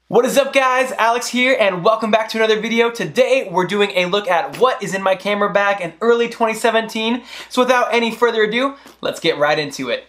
What is up guys, Alex here and welcome back to another video. Today we're doing a look at what is in my camera bag in early 2017. So without any further ado, let's get right into it.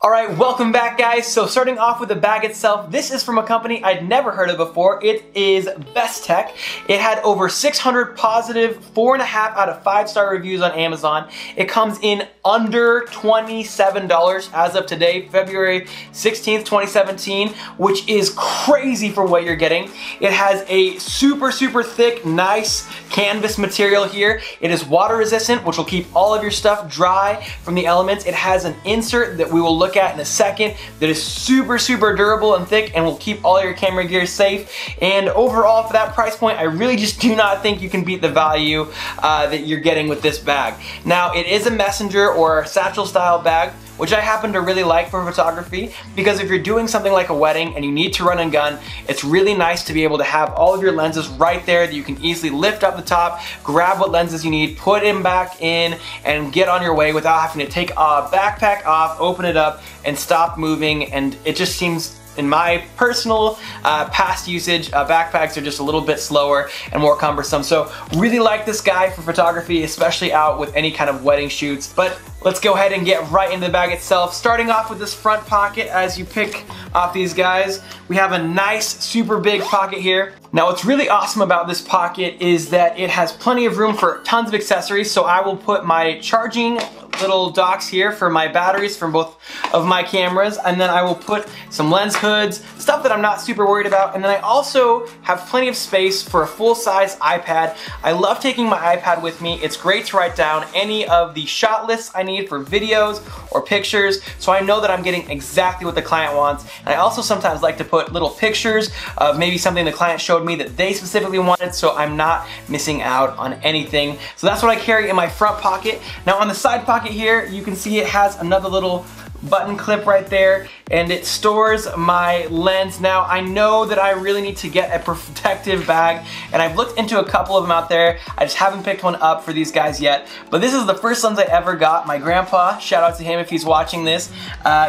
Alright, welcome back guys. So starting off with the bag itself, this is from a company I'd never heard of before. It is Bestech. It had over 600 positive 4.5 out of 5-star reviews on Amazon. It comes in under $27 as of today, February 16th, 2017, which is crazy for what you're getting. It has a super thick, nice canvas material here. It is water resistant, which will keep all of your stuff dry from the elements. It has an insert that we will look at in a second that is super durable and thick and will keep all your camera gear safe. And overall, for that price point, I really just do not think you can beat the value that you're getting with this bag. Now, it is a messenger or a satchel style bag, which I happen to really like for photography, because if you're doing something like a wedding and you need to run and gun, it's really nice to be able to have all of your lenses right there that you can easily lift up the top, grab what lenses you need, put them back in, and get on your way without having to take a backpack off, open it up, and stop moving. And it just seems, in my personal past usage, backpacks are just a little bit slower and more cumbersome. So really like this guy for photography, especially out with any kind of wedding shoots. But let's go ahead and get right into the bag itself. Starting off with this front pocket, as you pick off these guys, we have a nice, super big pocket here. Now what's really awesome about this pocket is that it has plenty of room for tons of accessories. So I will put my charging little docks here for my batteries from both of my cameras, and then I will put some lens hoods, stuff that I'm not super worried about. And then I also have plenty of space for a full-size iPad. I love taking my iPad with me. It's great to write down any of the shot lists I need for videos or pictures, so I know that I'm getting exactly what the client wants. And I also sometimes like to put little pictures of maybe something the client showed me that they specifically wanted, so I'm not missing out on anything. So that's what I carry in my front pocket. Now on the side pocket here, you can see it has another little button clip right there, and it stores my lens. Now I know that I really need to get a protective bag, and I've looked into a couple of them out there. I just haven't picked one up for these guys yet, but this is the first lens I ever got. My grandpa, shout out to him if he's watching this,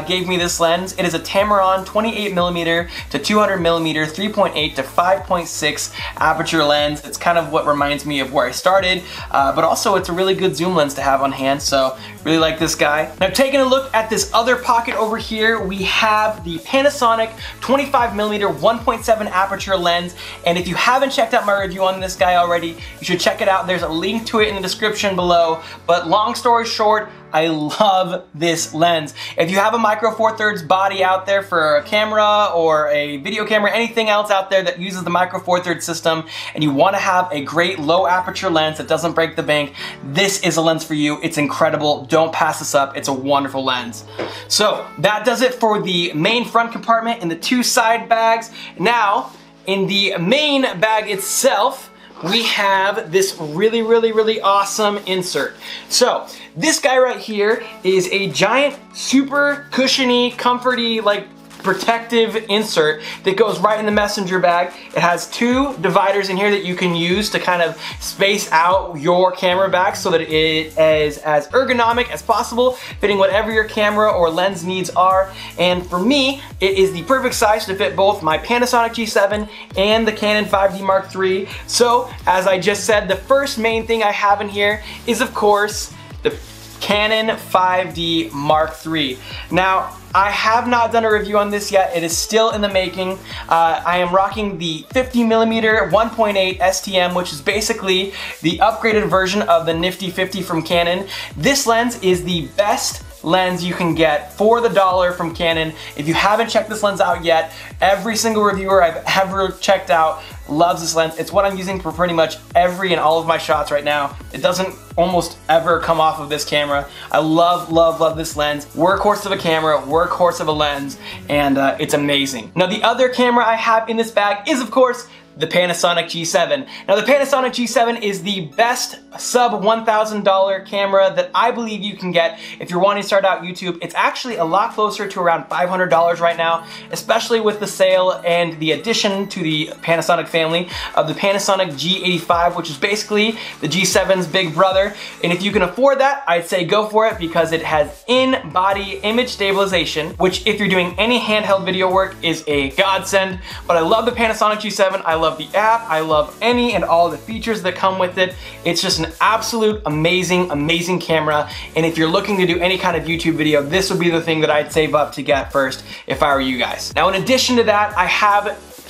gave me this lens. It is a Tamron 28mm to 200mm 3.8 to 5.6 aperture lens. It's kind of what reminds me of where I started, but also it's a really good zoom lens to have on hand, so really like this guy. Now taking a look at this other pocket over here, we have the Panasonic 25mm 1.7 aperture lens, and if you haven't checked out my review on this guy already, you should check it out. There's a link to it in the description below. But long story short, I love this lens. If you have a Micro Four Thirds body out there for a camera or a video camera, anything else out there that uses the Micro Four Thirds system, and you want to have a great low aperture lens that doesn't break the bank, this is a lens for you. It's incredible. Don't pass this up. It's a wonderful lens. So that does it for the main front compartment and the two side bags. Now, in the main bag itself, we have this really awesome insert. So this guy right here is a giant, super cushiony, comforty, like protective insert that goes right in the messenger bag. It has two dividers in here that you can use to kind of space out your camera bag so that it is as ergonomic as possible, fitting whatever your camera or lens needs are. And for me, it is the perfect size to fit both my Panasonic G7 and the Canon 5D Mark III. So, as I just said, the first main thing I have in here is, of course, the Canon 5D Mark III. Now, I have not done a review on this yet. It is still in the making. I am rocking the 50mm 1.8 STM, which is basically the upgraded version of the Nifty 50 from Canon. This lens is the best lens you can get for the dollar from Canon. If you haven't checked this lens out yet, every single reviewer I've ever checked out loves this lens. It's what I'm using for pretty much every and all of my shots right now. It doesn't almost ever come off of this camera. I love this lens. Workhorse of a camera, workhorse of a lens, and it's amazing. Now the other camera I have in this bag is, of course, the Panasonic G7. Now the Panasonic G7 is the best sub $1,000 camera that I believe you can get if you're wanting to start out YouTube. It's actually a lot closer to around $500 right now, especially with the sale and the addition to the Panasonic family of the Panasonic G85, which is basically the G7's big brother. And if you can afford that, I'd say go for it because it has in-body image stabilization, which if you're doing any handheld video work is a godsend. But I love the Panasonic G7. I love the app. I love any and all the features that come with it. It's just an absolute amazing camera. And if you're looking to do any kind of YouTube video, this would be the thing that I'd save up to get first if I were you guys. Now, in addition to that, I have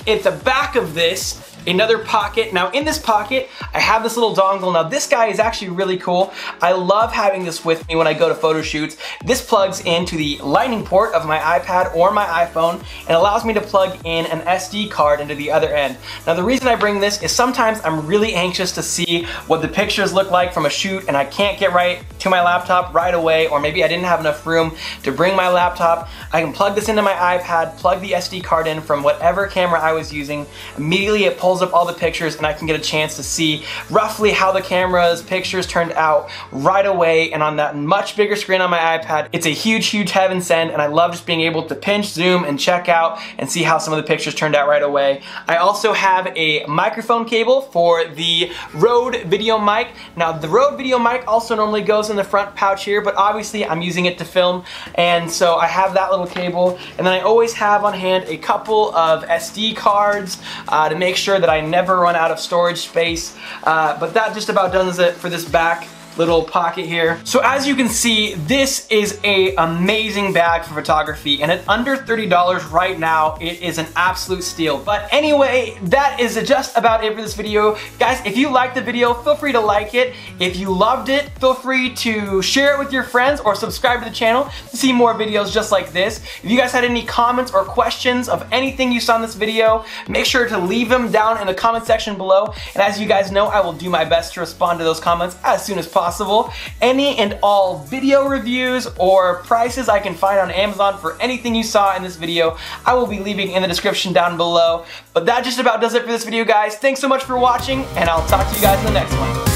at the back of this another pocket. Now in this pocket, I have this little dongle. Now this guy is actually really cool. I love having this with me when I go to photo shoots. This plugs into the lightning port of my iPad or my iPhone and allows me to plug in an SD card into the other end. Now the reason I bring this is sometimes I'm really anxious to see what the pictures look like from a shoot and I can't get right to my laptop right away, or maybe I didn't have enough room to bring my laptop. I can plug this into my iPad, plug the SD card in from whatever camera I was using. Immediately it pulls up all the pictures and I can get a chance to see roughly how the camera's pictures turned out right away, and on that much bigger screen on my iPad, it's a huge heaven send, and I love just being able to pinch, zoom, and check out and see how some of the pictures turned out right away. I also have a microphone cable for the Rode video mic. Now the Rode video mic also normally goes in the front pouch here, but obviously I'm using it to film, and so I have that little cable, and then I always have on hand a couple of SD cards to make sure that I never run out of storage space, but that just about does it for this back little pocket here. So as you can see, this is a amazing bag for photography, and at under $30 right now, it is an absolute steal. But anyway, that is just about it for this video. Guys, if you liked the video, feel free to like it. If you loved it, feel free to share it with your friends or subscribe to the channel to see more videos just like this. If you guys had any comments or questions of anything you saw in this video, make sure to leave them down in the comment section below. And as you guys know, I will do my best to respond to those comments as soon as possible. Any and all video reviews or prices I can find on Amazon for anything you saw in this video, I will be leaving in the description down below. But that just about does it for this video, guys. Thanks so much for watching, and I'll talk to you guys in the next one.